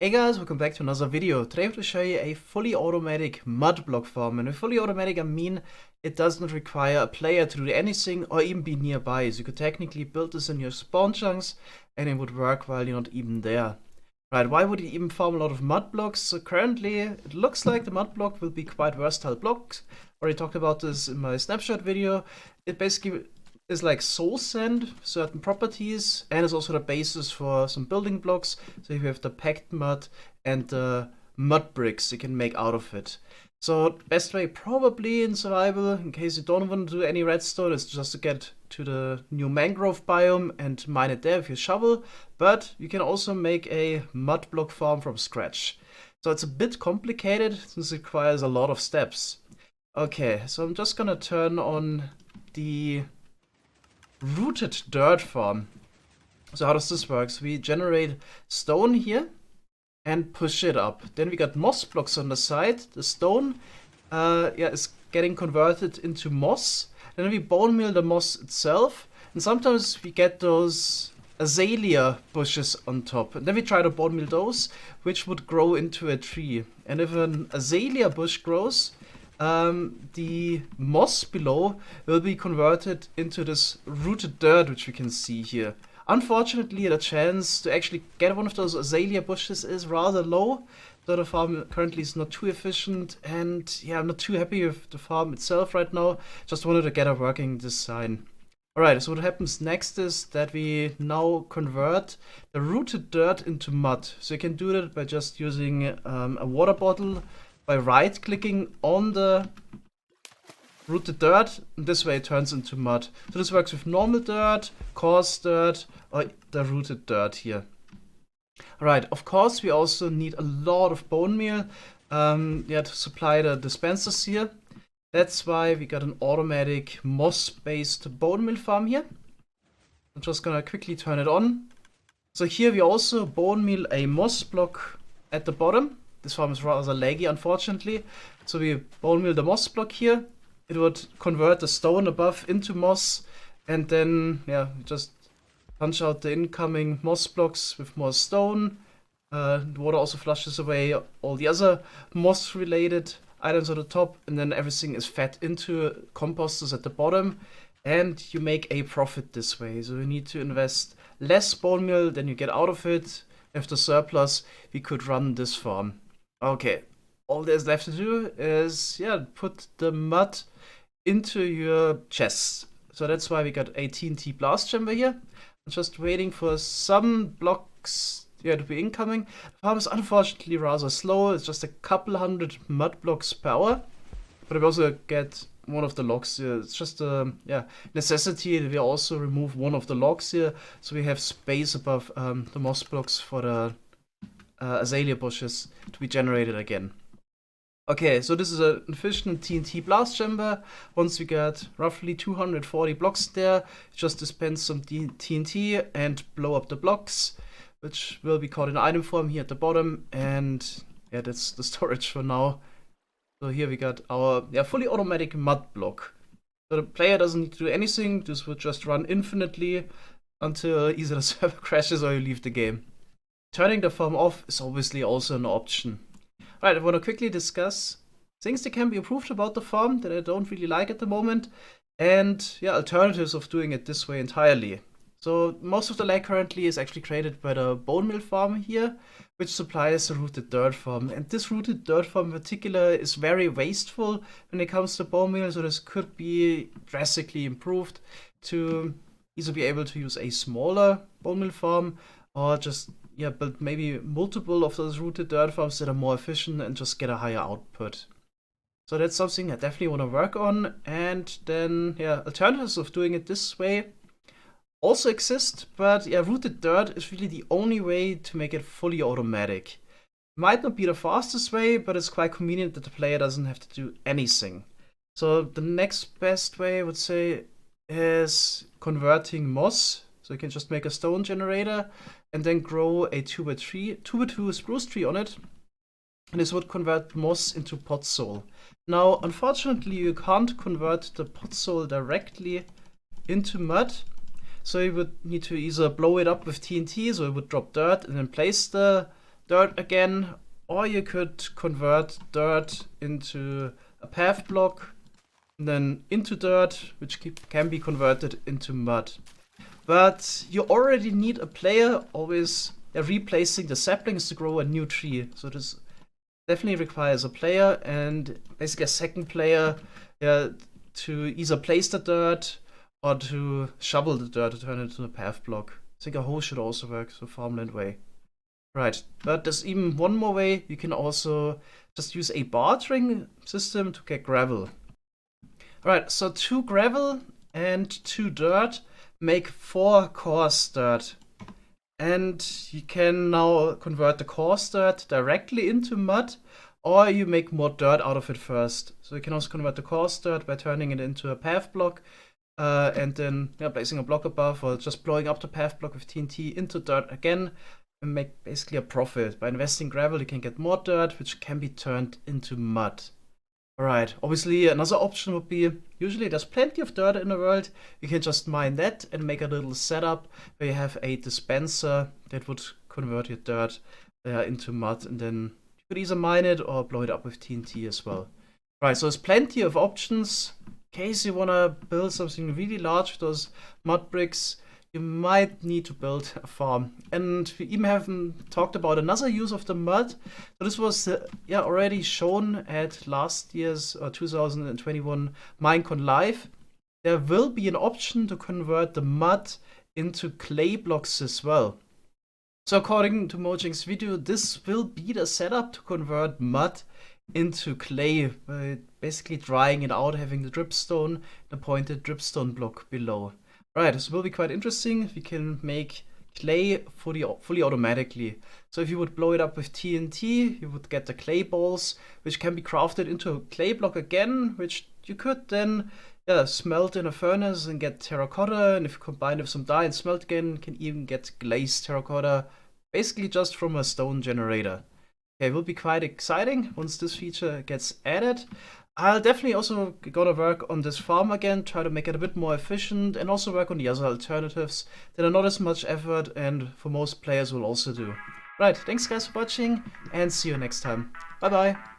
Hey guys, welcome back to another video. Today I want to show you a fully automatic mud block farm. And with fully automatic I mean it does not require a player to do anything or even be nearby. So you could technically build this in your spawn chunks and it would work while you're not even there. Right, why would you even farm a lot of mud blocks? So currently it looks like the mud block will be quite versatile blocks. Already talked about this in my snapshot video. It basically is like soul sand, certain properties, and is also the basis for some building blocks. So you have the packed mud and the mud bricks you can make out of it. So best way probably in survival, in case you don't want to do any redstone, is just to get to the new mangrove biome and mine it there with your shovel. But you can also make a mud block farm from scratch. So it's a bit complicated since it requires a lot of steps. Okay, so I'm just gonna turn on the rooted dirt farm. So how does this work? So we generate stone here and push it up. Then we got moss blocks on the side. The stone is getting converted into moss. Then we bone meal the moss itself. And sometimes we get those azalea bushes on top. And then we try to bone meal those, which would grow into a tree. And if an azalea bush grows, the moss below will be converted into this rooted dirt, which we can see here. Unfortunately, the chance to actually get one of those azalea bushes is rather low, so the farm currently is not too efficient, and yeah, I'm not too happy with the farm itself right now. Just wanted to get a working design. Alright, so what happens next is that we now convert the rooted dirt into mud. So you can do that by just using a water bottle, by right-clicking on the rooted dirt, and this way it turns into mud. So this works with normal dirt, coarse dirt, or the rooted dirt here. Alright, of course we also need a lot of bone meal to supply the dispensers here. That's why we got an automatic moss-based bone meal farm here. I'm just gonna quickly turn it on. So here we also bone meal a moss block at the bottom. This farm is rather laggy, unfortunately. So we bone meal the moss block here. It would convert the stone above into moss, and then just punch out the incoming moss blocks with more stone. The water also flushes away all the other moss-related items at the top, and then everything is fed into composters at the bottom, and you make a profit this way. So you need to invest less bone meal than you get out of it. If the surplus, we could run this farm. Okay, all there's left to do is, put the mud into your chest. So that's why we got a TNT Blast Chamber here. I'm just waiting for some blocks to be incoming. The farm is unfortunately rather slow. It's just a couple hundred mud blocks per hour. But we also get one of the logs here. It's just a necessity that we also remove one of the logs here, so we have space above the moss blocks for the azalea bushes to be generated again. Okay, so this is an efficient TNT Blast Chamber. Once we get roughly 240 blocks there, just dispense some TNT and blow up the blocks, which will be caught in item form here at the bottom. And yeah, that's the storage for now. So here we got our fully automatic mud block. So the player doesn't need to do anything. This will just run infinitely until either the server crashes or you leave the game. Turning the farm off is obviously also an option. Alright, I want to quickly discuss things that can be improved about the farm that I don't really like at the moment, and alternatives of doing it this way entirely. So most of the lag currently is actually created by the bone meal farm here, which supplies the rooted dirt farm. And this rooted dirt farm in particular is very wasteful when it comes to bone meal, so this could be drastically improved to either be able to use a smaller bone meal farm or just build maybe multiple of those rooted dirt farms that are more efficient and just get a higher output. So that's something I definitely want to work on. And then alternatives of doing it this way also exist, but rooted dirt is really the only way to make it fully automatic. Might not be the fastest way, but it's quite convenient that the player doesn't have to do anything. So the next best way I would say is converting moss. So you can just make a stone generator and then grow a 2x2 spruce tree on it. And this would convert moss into podzol. Now, unfortunately, you can't convert the podzol directly into mud. So you would need to either blow it up with TNT, so it would drop dirt, and then place the dirt again, or you could convert dirt into a path block, and then into dirt, which can be converted into mud. But you already need a player always replacing the saplings to grow a new tree. So this definitely requires a player and basically a second player to either place the dirt or to shovel the dirt to turn it into a path block. I think a hoe should also work, so farmland way. Right, but there's even one more way. You can also just use a bartering system to get gravel. Alright, so 2 gravel and 2 dirt make 4 coarse dirt. And you can now convert the coarse dirt directly into mud, or you make more dirt out of it first. So you can also convert the coarse dirt by turning it into a path block, and then placing a block above, or just blowing up the path block with TNT into dirt again, and make basically a profit. By investing gravel, you can get more dirt, which can be turned into mud. Alright, obviously another option would be, usually there's plenty of dirt in the world, you can just mine that and make a little setup where you have a dispenser that would convert your dirt into mud, and then you could either mine it or blow it up with TNT as well. Right, so there's plenty of options. In case you want to build something really large with those mud bricks, you might need to build a farm. And we even haven't talked about another use of the mud. So this was already shown at last year's 2021 Minecon Live. There will be an option to convert the mud into clay blocks as well. So according to Mojang's video, this will be the setup to convert mud into clay, by basically drying it out, having the dripstone, the pointed dripstone block below. Right, this will be quite interesting. We can make clay fully automatically. So if you would blow it up with TNT, you would get the clay balls, which can be crafted into a clay block again, which you could then smelt in a furnace and get terracotta. And if you combine it with some dye and smelt again, you can even get glazed terracotta, basically just from a stone generator. Okay, it will be quite exciting once this feature gets added. I'll definitely also gonna work on this farm again, try to make it a bit more efficient, and also work on the other alternatives that are not as much effort and for most players will also do. Right, thanks guys for watching, and see you next time. Bye bye!